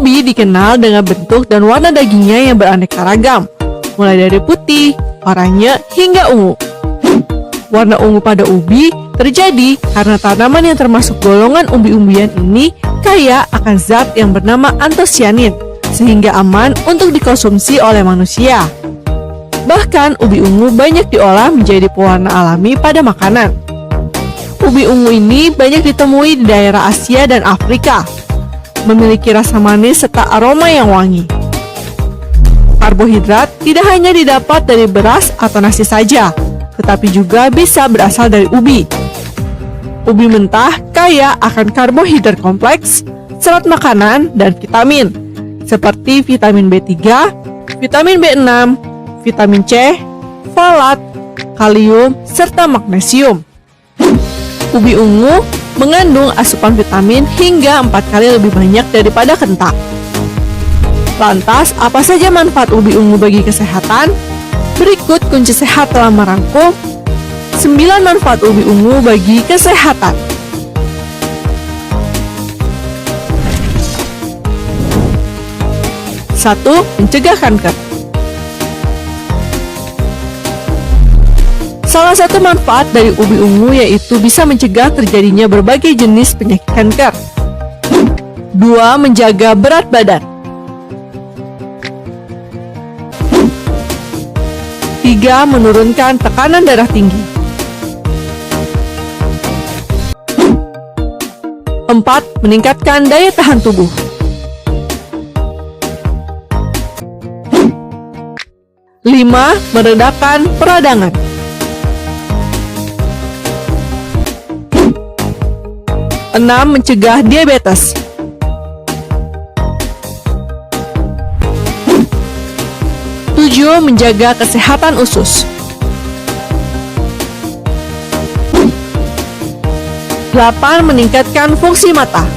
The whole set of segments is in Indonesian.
Ubi dikenal dengan bentuk dan warna dagingnya yang beraneka ragam, mulai dari putih, oranye, hingga ungu. Warna ungu pada ubi terjadi karena tanaman yang termasuk golongan umbi-umbian ini kaya akan zat yang bernama antosianin, sehingga aman untuk dikonsumsi oleh manusia. Bahkan ubi ungu banyak diolah menjadi pewarna alami pada makanan. Ubi ungu ini banyak ditemui di daerah Asia dan Afrika, memiliki rasa manis serta aroma yang wangi. Karbohidrat tidak hanya didapat dari beras atau nasi saja, tetapi juga bisa berasal dari ubi. Ubi mentah kaya akan karbohidrat kompleks, serat makanan, dan vitamin, seperti vitamin B3, vitamin B6, vitamin C, folat, kalium, serta magnesium. Ubi ungu mengandung asupan vitamin hingga 4 kali lebih banyak daripada kentang. Lantas, apa saja manfaat ubi ungu bagi kesehatan? Berikut kunci sehat telah merangkum 9 manfaat ubi ungu bagi kesehatan. 1. Mencegah kanker. Salah satu manfaat dari ubi ungu yaitu bisa mencegah terjadinya berbagai jenis penyakit kanker. 2. Menjaga berat badan. 3. Menurunkan tekanan darah tinggi. 4. Meningkatkan daya tahan tubuh. 5. Meredakan peradangan. 6. Mencegah diabetes. 7. Menjaga kesehatan usus. 8. Meningkatkan fungsi mata.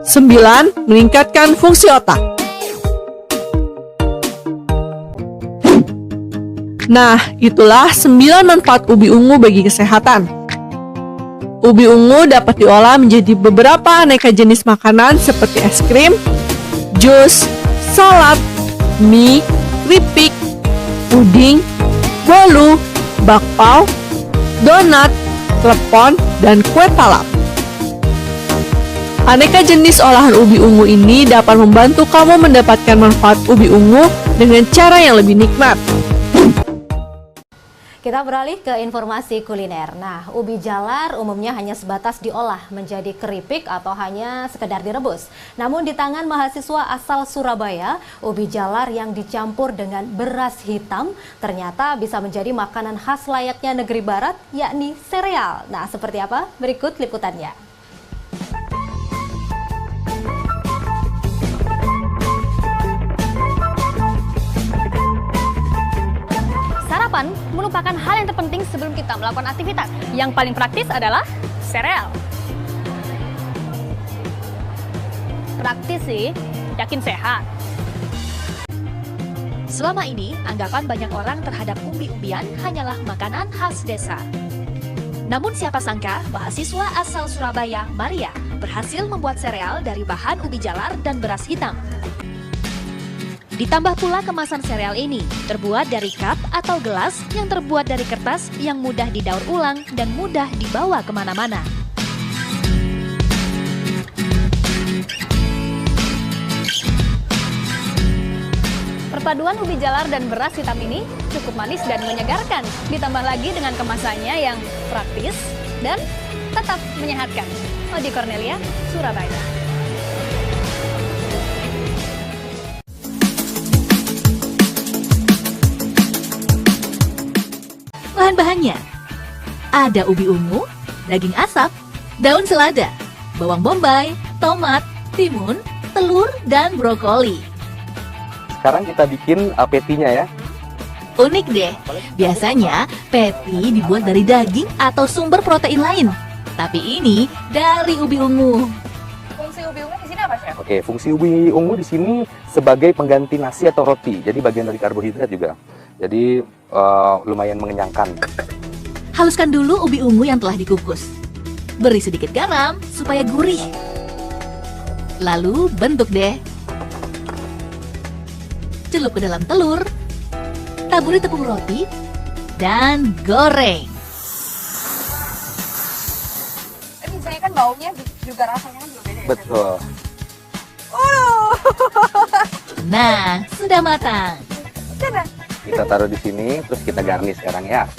9. Meningkatkan fungsi otak. Nah, itulah 9 manfaat ubi ungu bagi kesehatan. Ubi ungu dapat diolah menjadi beberapa aneka jenis makanan seperti es krim, jus, salad, mie, keripik, puding, bolu, bakpao, donat, klepon, dan kue talap. Aneka jenis olahan ubi ungu ini dapat membantu kamu mendapatkan manfaat ubi ungu dengan cara yang lebih nikmat. Kita beralih ke informasi kuliner. Nah, ubi jalar umumnya hanya sebatas diolah menjadi keripik atau hanya sekedar direbus. Namun di tangan mahasiswa asal Surabaya, ubi jalar yang dicampur dengan beras hitam ternyata bisa menjadi makanan khas layaknya negeri barat, yakni sereal. Nah, seperti apa? Berikut liputannya. Sarapan merupakan hal yang terpenting sebelum kita melakukan aktivitas. Yang paling praktis adalah sereal. Praktis sih, yakin sehat. Selama ini, anggapan banyak orang terhadap umbi-umbian hanyalah makanan khas desa. Namun siapa sangka mahasiswa asal Surabaya, Maria, berhasil membuat sereal dari bahan ubi jalar dan beras hitam. Ditambah pula kemasan sereal ini terbuat dari cup atau gelas yang terbuat dari kertas yang mudah didaur ulang dan mudah dibawa kemana-mana. Perpaduan ubi jalar dan beras hitam ini cukup manis dan menyegarkan. Ditambah lagi dengan kemasannya yang praktis dan tetap menyehatkan. Odi Cornelia, Surabaya. Bahan-bahannya ada ubi ungu, daging asap, daun selada, bawang bombay, tomat, timun, telur, dan brokoli. Sekarang kita bikin patty-nya ya. Unik deh, biasanya patty dibuat dari daging atau sumber protein lain. Tapi ini dari ubi ungu. Fungsi ubi ungu di sini apa, Chef? Oke, fungsi ubi ungu di sini sebagai pengganti nasi atau roti. Jadi bagian dari karbohidrat juga. Jadi lumayan mengenyangkan. Haluskan dulu ubi ungu yang telah dikukus. Beri sedikit garam supaya gurih. Lalu bentuk deh. Celup ke dalam telur. Taburi tepung roti dan goreng. Misalnya kan baunya juga rasanya kan juga beda. Betul. Nah, sudah matang. Kita taruh di sini, terus kita garnish sekarang ya.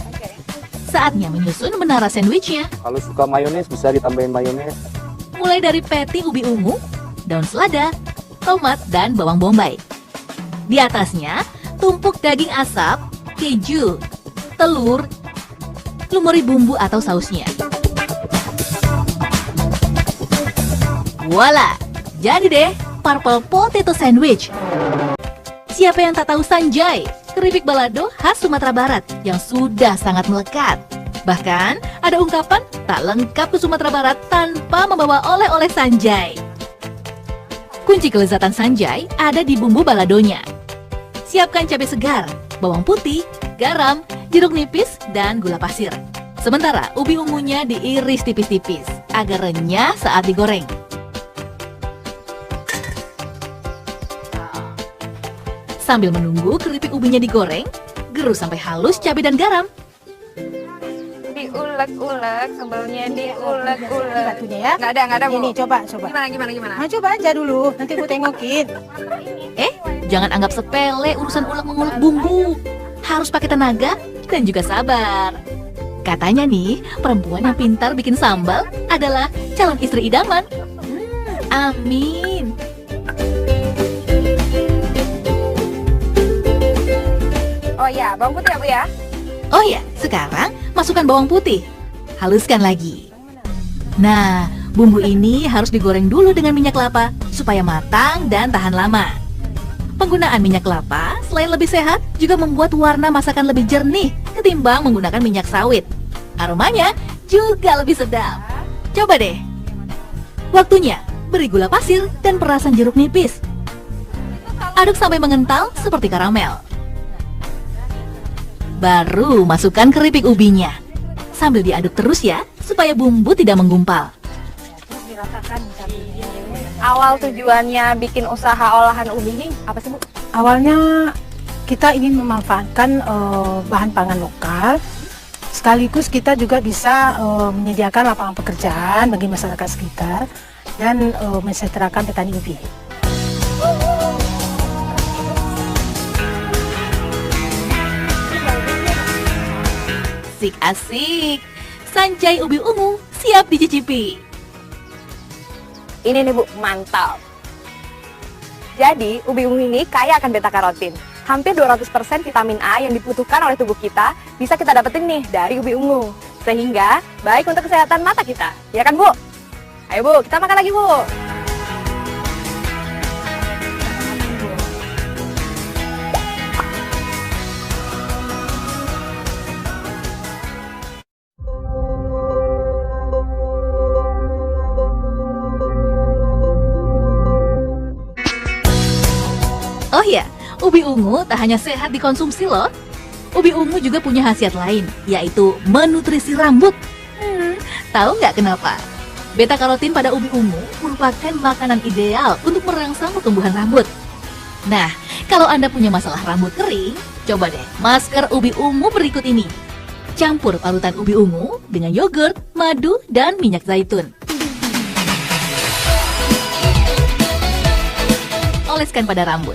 Saatnya menyusun menara sandwichnya. Kalau suka mayones bisa ditambahin mayones. Mulai dari patty ubi ungu, daun selada, tomat, dan bawang bombay. Di atasnya, tumpuk daging asap, keju, telur, lumuri bumbu atau sausnya. Voila! Jadi deh, purple potato sandwich. Siapa yang tak tahu sanjay, keripik balado khas Sumatera Barat yang sudah sangat melekat. Bahkan, ada ungkapan tak lengkap ke Sumatera Barat tanpa membawa oleh-oleh sanjay. Kunci kelezatan sanjay ada di bumbu baladonya. Siapkan cabai segar, bawang putih, garam, jeruk nipis, dan gula pasir. Sementara ubi ungunya diiris tipis-tipis agar renyah saat digoreng. Sambil menunggu keripik ubinya digoreng, gerus sampai halus cabai dan garam. Diulek-ulek, sambelnya diulek-ulek. Batunya ya. Nggak ada Bu. Ini coba. Gimana? Nah, coba aja dulu, nanti aku tengokin. Jangan anggap sepele urusan ulek-mengulek bumbu. Harus pakai tenaga dan juga sabar. Katanya nih, perempuan yang pintar bikin sambal adalah calon istri idaman. Amin. Oh iya, bawang putih ya Bu ya? Oh ya, sekarang masukkan bawang putih. Haluskan lagi. Nah, bumbu ini harus digoreng dulu dengan minyak kelapa supaya matang dan tahan lama. Penggunaan minyak kelapa selain lebih sehat, juga membuat warna masakan lebih jernih ketimbang menggunakan minyak sawit. Aromanya juga lebih sedap. Coba deh. Waktunya beri gula pasir dan perasan jeruk nipis. Aduk sampai mengental seperti karamel. Baru masukkan keripik ubinya. Sambil diaduk terus ya, supaya bumbu tidak menggumpal. Awal tujuannya bikin usaha olahan ubi ini apa sih Bu? Awalnya kita ingin memanfaatkan bahan pangan lokal, sekaligus kita juga bisa menyediakan lapangan pekerjaan bagi masyarakat sekitar dan mensejahterakan petani ubi. Asik-asik. Sanjay ubi ungu siap dicicipi. Ini nih Bu, mantap. Jadi, ubi ungu ini kaya akan beta karotin. Hampir 200% vitamin A yang dibutuhkan oleh tubuh kita bisa kita dapetin nih dari ubi ungu. Sehingga baik untuk kesehatan mata kita. Ya kan Bu? Ayo Bu, kita makan lagi Bu. Oh ya, ubi ungu tak hanya sehat dikonsumsi loh. Ubi ungu juga punya khasiat lain, yaitu menutrisi rambut. Tahu nggak kenapa? Beta karotin pada ubi ungu merupakan makanan ideal untuk merangsang pertumbuhan rambut. Nah, kalau Anda punya masalah rambut kering, coba deh masker ubi ungu berikut ini. Campur parutan ubi ungu dengan yogurt, madu, dan minyak zaitun. Oleskan pada rambut.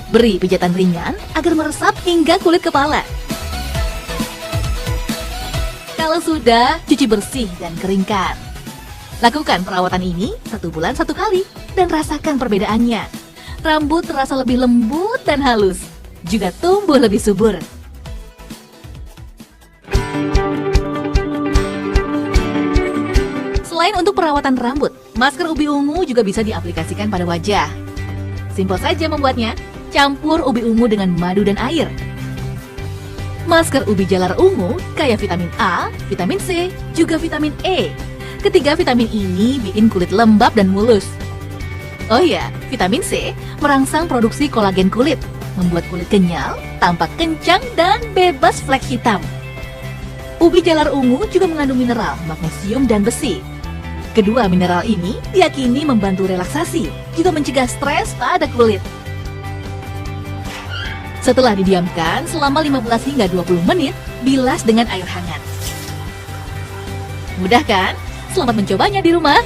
Beri pijatan ringan agar meresap hingga kulit kepala. Kalau sudah, cuci bersih dan keringkan. Lakukan perawatan ini 1 bulan 1 kali dan rasakan perbedaannya. Rambut terasa lebih lembut dan halus, juga tumbuh lebih subur. Selain untuk perawatan rambut, masker ubi ungu juga bisa diaplikasikan pada wajah. Simpel saja membuatnya. Campur ubi ungu dengan madu dan air. Masker ubi jalar ungu kaya vitamin A, vitamin C, juga vitamin E. Ketiga vitamin ini bikin kulit lembab dan mulus. Oh ya, vitamin C merangsang produksi kolagen kulit, membuat kulit kenyal, tampak kencang, dan bebas flek hitam. Ubi jalar ungu juga mengandung mineral, magnesium, dan besi. Kedua mineral ini diyakini membantu relaksasi, juga mencegah stres pada kulit. Setelah didiamkan selama 15 hingga 20 menit, bilas dengan air hangat. Mudah kan? Selamat mencobanya di rumah.